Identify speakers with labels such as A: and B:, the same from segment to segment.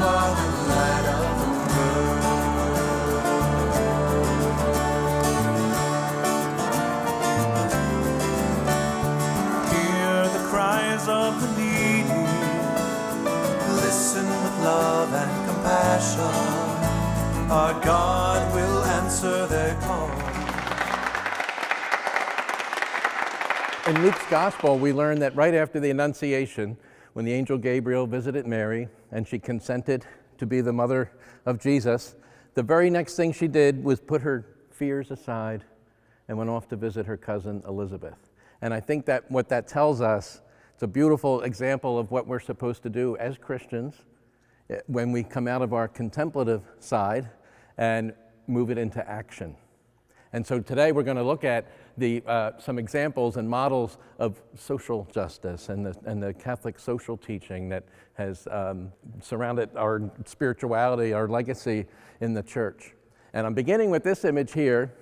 A: are the light of the world. Hear the cries of the needy. Listen with love and compassion. Our God will answer their call.
B: In Luke's Gospel, we learn that right after the Annunciation, when the angel Gabriel visited Mary and she consented to be the mother of Jesus, the very next thing she did was put her fears aside and went off to visit her cousin Elizabeth. And I think that what that tells us, it's a beautiful example of what we're supposed to do as Christians when we come out of our contemplative side and move it into action. And so today we're going to look at some examples and models of social justice and the Catholic social teaching that has surrounded our spirituality, our legacy in the church. And I'm beginning with this image here,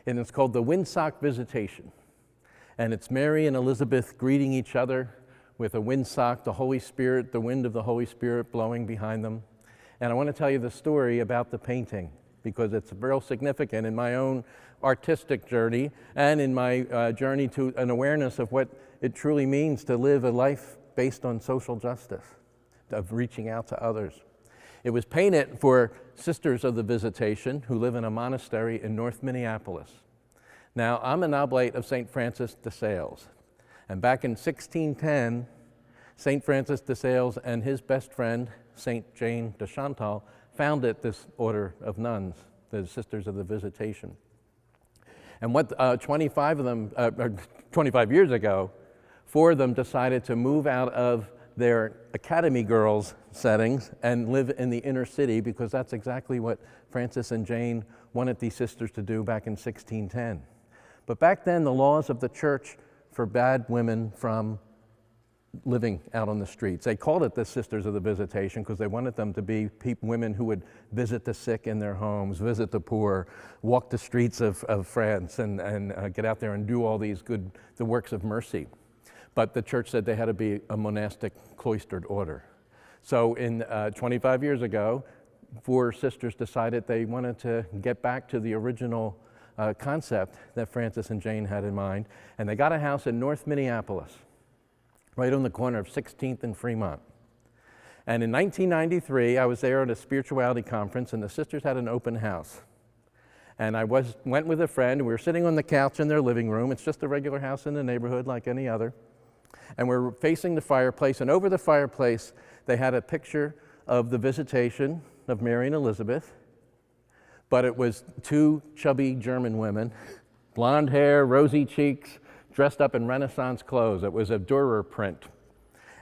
B: and it's called the Windsock Visitation. And it's Mary and Elizabeth greeting each other with a windsock, the Holy Spirit, the wind of the Holy Spirit blowing behind them. And I want to tell you the story about the painting, because it's real significant in my own artistic journey and in my journey to an awareness of what it truly means to live a life based on social justice, of reaching out to others. It was painted for Sisters of the Visitation who live in a monastery in North Minneapolis. Now, I'm an oblate of St. Francis de Sales, and back in 1610, St. Francis de Sales and his best friend, St. Jane de Chantal, founded this order of nuns, the Sisters of the Visitation. And what 25 years ago, 4 of them decided to move out of their academy girls settings and live in the inner city, because that's exactly what Francis and Jane wanted these sisters to do back in 1610. But back then, the laws of the church forbade women from living out on the streets. They called it the Sisters of the Visitation because they wanted them to be women who would visit the sick in their homes, visit the poor, walk the streets of France, and get out there and do all these the works of mercy. But the church said they had to be a monastic, cloistered order. So in 25 years ago, 4 sisters decided they wanted to get back to the original concept that Francis and Jane had in mind, and they got a house in North Minneapolis, right on the corner of 16th and Fremont. And in 1993, I was there at a spirituality conference, and the sisters had an open house. And I went with a friend, and we were sitting on the couch in their living room. It's just a regular house in the neighborhood like any other. And we're facing the fireplace, and over the fireplace, they had a picture of the Visitation of Mary and Elizabeth, but it was 2 chubby German women, blonde hair, rosy cheeks, dressed up in Renaissance clothes. It was a Dürer print.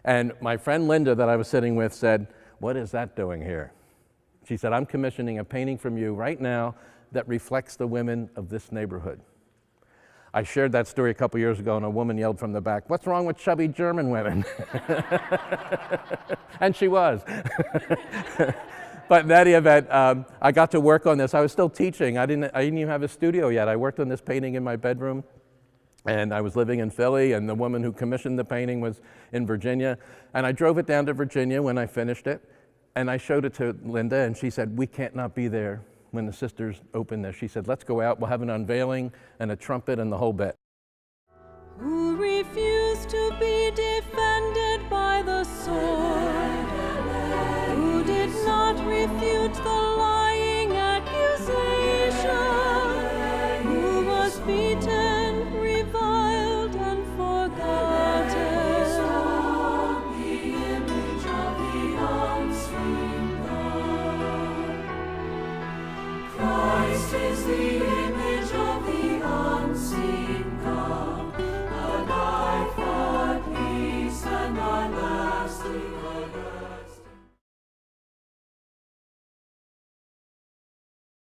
B: And my friend Linda that I was sitting with said, "What is that doing here?" She said, "I'm commissioning a painting from you right now that reflects the women of this neighborhood." I shared that story a couple years ago, and a woman yelled from the back, "What's wrong with chubby German women?" And she was. But in any event, I got to work on this. I was still teaching. I didn't even have a studio yet. I worked on this painting in my bedroom. And I was living in Philly, and the woman who commissioned the painting was in Virginia. And I drove it down to Virginia when I finished it, and I showed it to Linda, and she said, "We can't not be there when the sisters open this." She said, "Let's go out, we'll have an unveiling and a trumpet and the whole bit."
C: Who refused to be defended by the sword? Who did not refute the